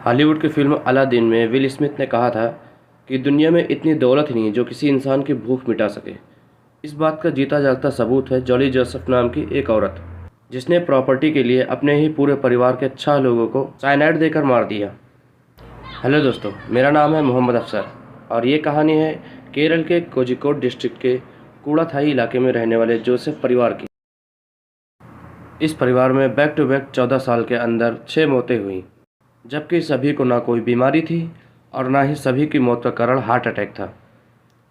Hollywood की film Aladdin में will Smith ने कहा था कि दुनिया में इतनी दौलत ही नहीं जो किसी इंसान की भूख मिटा सके। इस बात का जीता जागता सबूत है जॉली जोसेफ नाम की एक औरत, जिसने प्रॉपर्टी के लिए अपने ही पूरे परिवार के 6 लोगों को साइनाइड देकर मार दिया। हेलो दोस्तों, मेरा नाम है मोहम्मद अफसर और ये कहानी है केरल के कोझिकोड डिस्ट्रिक्ट के कूड़ाथाई इलाके में रहने वाले जोसेफ परिवार की। इस परिवार में बैक टू बैक 14 साल के अंदर 6 मौतें हुई, जबकि सभी को ना कोई बीमारी थी और ना ही सभी की मौत का कारण हार्ट अटैक था।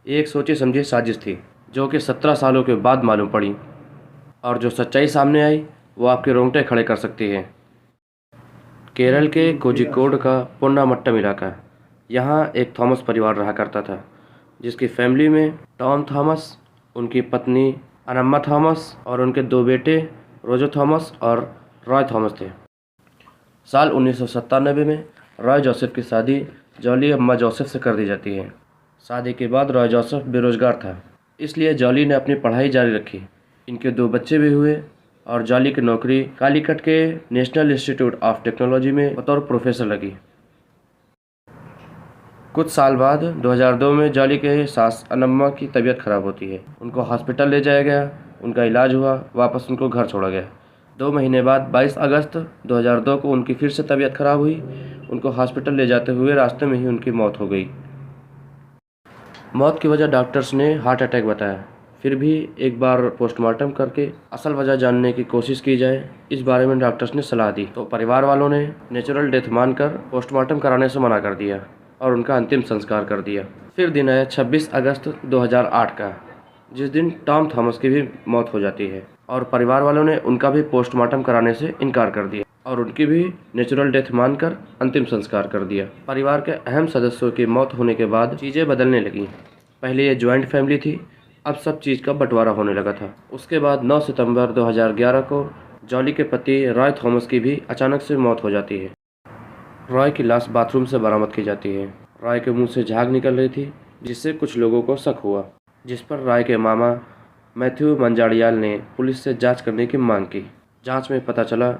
ये एक सोची समझी साजिश थी जो कि 17 सालों के बाद मालूम पड़ी, और जो सच्चाई सामने आई वो आपके रोंगटे खड़े कर सकती है। केरल के कोझिकोड का पुन्नामट्टम इलाका, यहाँ एक थॉमस परिवार रहा करता था, जिसकी फैमिली में टॉम थॉमस, उनकी पत्नी अनम्मा थॉमस और उनके 2 बेटे रोजो थॉमस और रॉय थॉमस थे। साल 1997 में रॉय जोसेफ की शादी जॉली अम्मा जोसेफ से कर दी जाती है। शादी के बाद रॉय जोसेफ बेरोजगार था, इसलिए जॉली ने अपनी पढ़ाई जारी रखी। इनके 2 बच्चे भी हुए और जॉली की नौकरी कालीकट के नेशनल इंस्टीट्यूट ऑफ टेक्नोलॉजी में बतौर प्रोफेसर लगी। कुछ साल बाद 2002 में जॉली के सास अनम्मा की तबीयत खराब होती है। उनको हॉस्पिटल ले जाया गया, उनका इलाज हुआ, वापस उनको घर छोड़ा गया। 2 महीने बाद 22 अगस्त 2002 को उनकी फिर से तबीयत खराब हुई। उनको हॉस्पिटल ले जाते हुए रास्ते में ही उनकी मौत हो गई। मौत की वजह डॉक्टर्स ने हार्ट अटैक बताया। फिर भी एक बार पोस्टमार्टम करके असल वजह जानने की कोशिश की जाए, इस बारे में डॉक्टर्स ने सलाह दी, तो परिवार वालों ने नेचुरल डेथ मानकर पोस्टमार्टम कराने से मना कर दिया और उनका अंतिम संस्कार कर दिया। फिर दिन आया 26 अगस्त 2008 का, जिस दिन टॉम थॉमस की भी मौत हो जाती है और परिवार वालों ने उनका भी पोस्टमार्टम कराने से इनकार कर दिया और उनकी भी नेचुरल डेथ मानकर अंतिम संस्कार कर दिया। परिवार के अहम सदस्यों की मौत होने के बाद चीज़ें बदलने लगीं। पहले ये ज्वाइंट फैमिली थी, अब सब चीज़ का बंटवारा होने लगा था। उसके बाद 9 सितंबर 2011 को जॉली के पति रॉय थॉमस की भी अचानक से मौत हो जाती है। रॉय की लाश बाथरूम से बरामद की जाती है। रॉय के मुंह से झाग निकल रही थी, जिससे कुछ लोगों को शक हुआ, जिस पर रॉय के मामा मैथ्यू मंजाड़ियाल ने पुलिस से जांच करने की मांग की। जांच में पता चला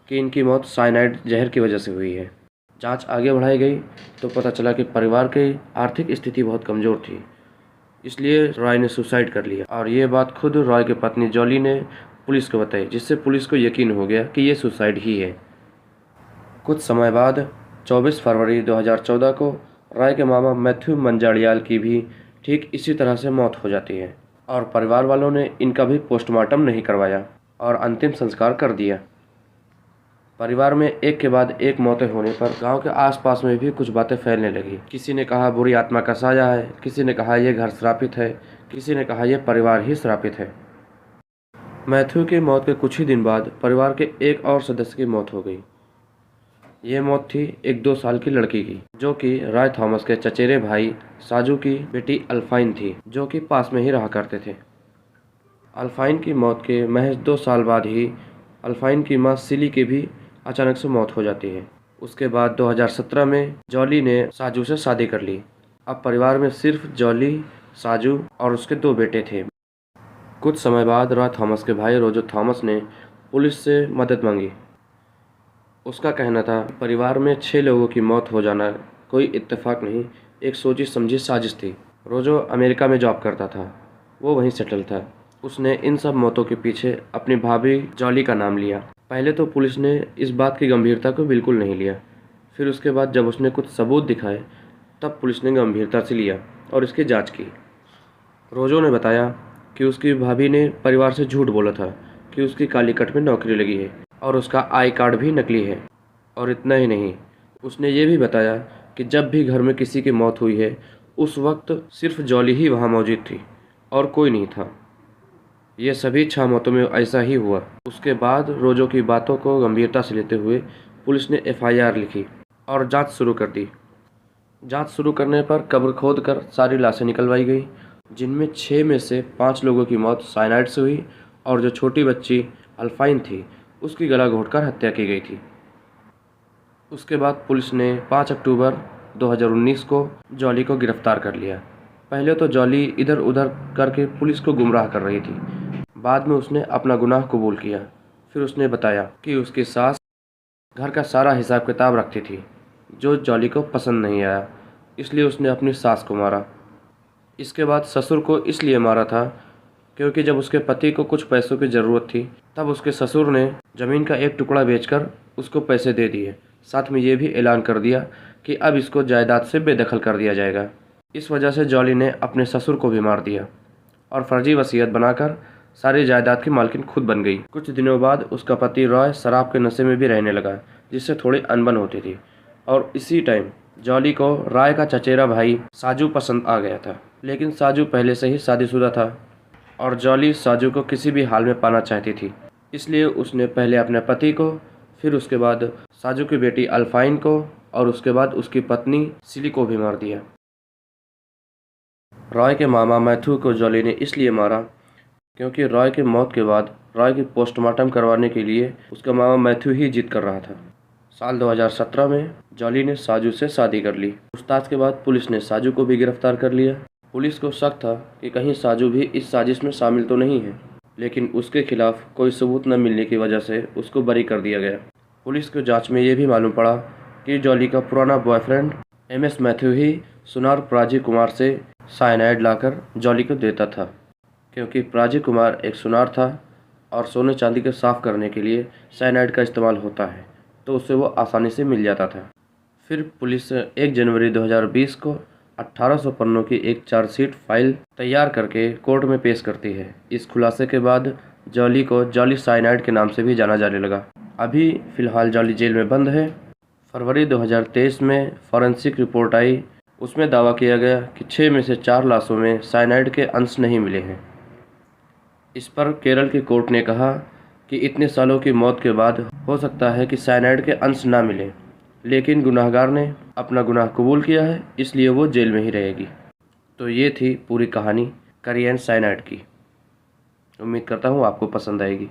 कि इनकी मौत साइनाइड जहर की वजह से हुई है। जांच आगे बढ़ाई गई तो पता चला कि परिवार की आर्थिक स्थिति बहुत कमज़ोर थी, इसलिए रॉय ने सुसाइड कर लिया। और ये बात खुद रॉय की पत्नी जॉली ने पुलिस को बताई, जिससे पुलिस को यकीन हो गया कि ये सुसाइड ही है। कुछ समय बाद 24 फरवरी 2014 को रॉय के मामा मैथ्यू मंजाड़ियाल की भी ठीक इसी तरह से मौत हो जाती है और परिवार वालों ने इनका भी पोस्टमार्टम नहीं करवाया और अंतिम संस्कार कर दिया। परिवार में एक के बाद एक मौतें होने पर गांव के आसपास में भी कुछ बातें फैलने लगी। किसी ने कहा बुरी आत्मा का साया है, किसी ने कहा यह घर श्रापित है, किसी ने कहा यह परिवार ही श्रापित है। मैथ्यू की मौत के कुछ ही दिन बाद परिवार के एक और सदस्य की मौत हो गई। ये मौत थी एक 2 साल की लड़की की, जो कि रॉय थॉमस के चचेरे भाई साजू की बेटी अल्फाइन थी, जो कि पास में ही रहा करते थे। अल्फाइन की मौत के महज 2 साल बाद ही अल्फाइन की मां सिली की भी अचानक से मौत हो जाती है। उसके बाद 2017 में जॉली ने साजू से शादी कर ली। अब परिवार में सिर्फ जॉली, साजू और उसके 2 बेटे थे। कुछ समय बाद रॉय थॉमस के भाई रोजो थॉमस ने पुलिस से मदद मांगी। उसका कहना था परिवार में 6 लोगों की मौत हो जाना कोई इत्तेफाक नहीं, एक सोची समझी साजिश थी। रोजो अमेरिका में जॉब करता था, वो वहीं सेटल था। उसने इन सब मौतों के पीछे अपनी भाभी जॉली का नाम लिया। पहले तो पुलिस ने इस बात की गंभीरता को बिल्कुल नहीं लिया, फिर उसके बाद जब उसने कुछ सबूत दिखाए तब पुलिस ने गंभीरता से लिया और इसकी जाँच की। रोजो ने बताया कि उसकी भाभी ने परिवार से झूठ बोला था कि उसकी कालीकट में नौकरी लगी है और उसका आई कार्ड भी नकली है। और इतना ही नहीं, उसने ये भी बताया कि जब भी घर में किसी की मौत हुई है उस वक्त सिर्फ जॉली ही वहाँ मौजूद थी और कोई नहीं था। ये सभी 6 मौतों में ऐसा ही हुआ। उसके बाद रोजो की बातों को गंभीरता से लेते हुए पुलिस ने FIR लिखी और जांच शुरू कर दी। जांच शुरू करने पर कब्र खोद कर सारी लाशें निकलवाई गई, जिनमें 6 में से 5 लोगों की मौत साइनाइड से हुई और जो छोटी बच्ची अल्फाइन थी उसकी गला घोंटकर हत्या की गई थी। उसके बाद पुलिस ने 5 अक्टूबर 2019 को जॉली को गिरफ्तार कर लिया। पहले तो जॉली इधर उधर करके पुलिस को गुमराह कर रही थी, बाद में उसने अपना गुनाह कबूल किया। फिर उसने बताया कि उसकी सास घर का सारा हिसाब किताब रखती थी, जो जॉली को पसंद नहीं आया, इसलिए उसने अपनी सास को मारा। इसके बाद ससुर को इसलिए मारा था क्योंकि जब उसके पति को कुछ पैसों की ज़रूरत थी तब उसके ससुर ने ज़मीन का एक टुकड़ा बेचकर उसको पैसे दे दिए। साथ में ये भी ऐलान कर दिया कि अब इसको जायदाद से बेदखल कर दिया जाएगा। इस वजह से जॉली ने अपने ससुर को भी मार दिया और फर्जी वसीयत बनाकर सारी जायदाद की मालकिन खुद बन गई। कुछ दिनों बाद उसका पति रॉय शराब के नशे में भी रहने लगा, जिससे थोड़ी अनबन होती थी। और इसी टाइम जॉली को रॉय का चचेरा भाई साजू पसंद आ गया था, लेकिन साजू पहले से ही शादीशुदा था और जॉली साजू को किसी भी हाल में पाना चाहती थी। इसलिए उसने पहले अपने पति को, फिर उसके बाद साजू की बेटी अल्फाइन को और उसके बाद उसकी पत्नी सिली को भी मार दिया। रॉय के मामा मैथ्यू को जॉली ने इसलिए मारा क्योंकि रॉय की मौत के बाद रॉय की पोस्टमार्टम करवाने के लिए उसका मामा मैथ्यू ही जिद कर रहा था। साल 2017 में जॉली ने साजू से शादी कर ली। पूछताछ के बाद पुलिस ने साजू को भी गिरफ्तार कर लिया। पुलिस को शक था कि कहीं साजू भी इस साजिश में शामिल तो नहीं है, लेकिन उसके खिलाफ कोई सबूत न मिलने की वजह से उसको बरी कर दिया गया। पुलिस की जांच में ये भी मालूम पड़ा कि जॉली का पुराना बॉयफ्रेंड MS मैथ्यू ही सुनार प्राजी कुमार से साइनाइड लाकर जॉली को देता था, क्योंकि प्राजी कुमार एक सुनार था और सोने चांदी को साफ करने के लिए साइनाइड का इस्तेमाल होता है, तो उससे वो आसानी से मिल जाता था। फिर पुलिस 1 जनवरी 2020 को 1800 पन्नों की एक चार्जशीट फाइल तैयार करके कोर्ट में पेश करती है। इस खुलासे के बाद जॉली को जॉली साइनाइड के नाम से भी जाना जाने लगा। अभी फ़िलहाल जॉली जेल में बंद है। फरवरी 2023 में फॉरेंसिक रिपोर्ट आई, उसमें दावा किया गया कि 6 में से 4 लाशों में साइनाइड के अंश नहीं मिले हैं। इस पर केरल की कोर्ट ने कहा कि इतने सालों की मौत के बाद हो सकता है कि साइनाइड के अंश ना मिले, लेकिन गुनाहगार ने अपना गुनाह कबूल किया है, इसलिए वो जेल में ही रहेगी। तो ये थी पूरी कहानी करिएन साइनाइड की। उम्मीद करता हूँ आपको पसंद आएगी।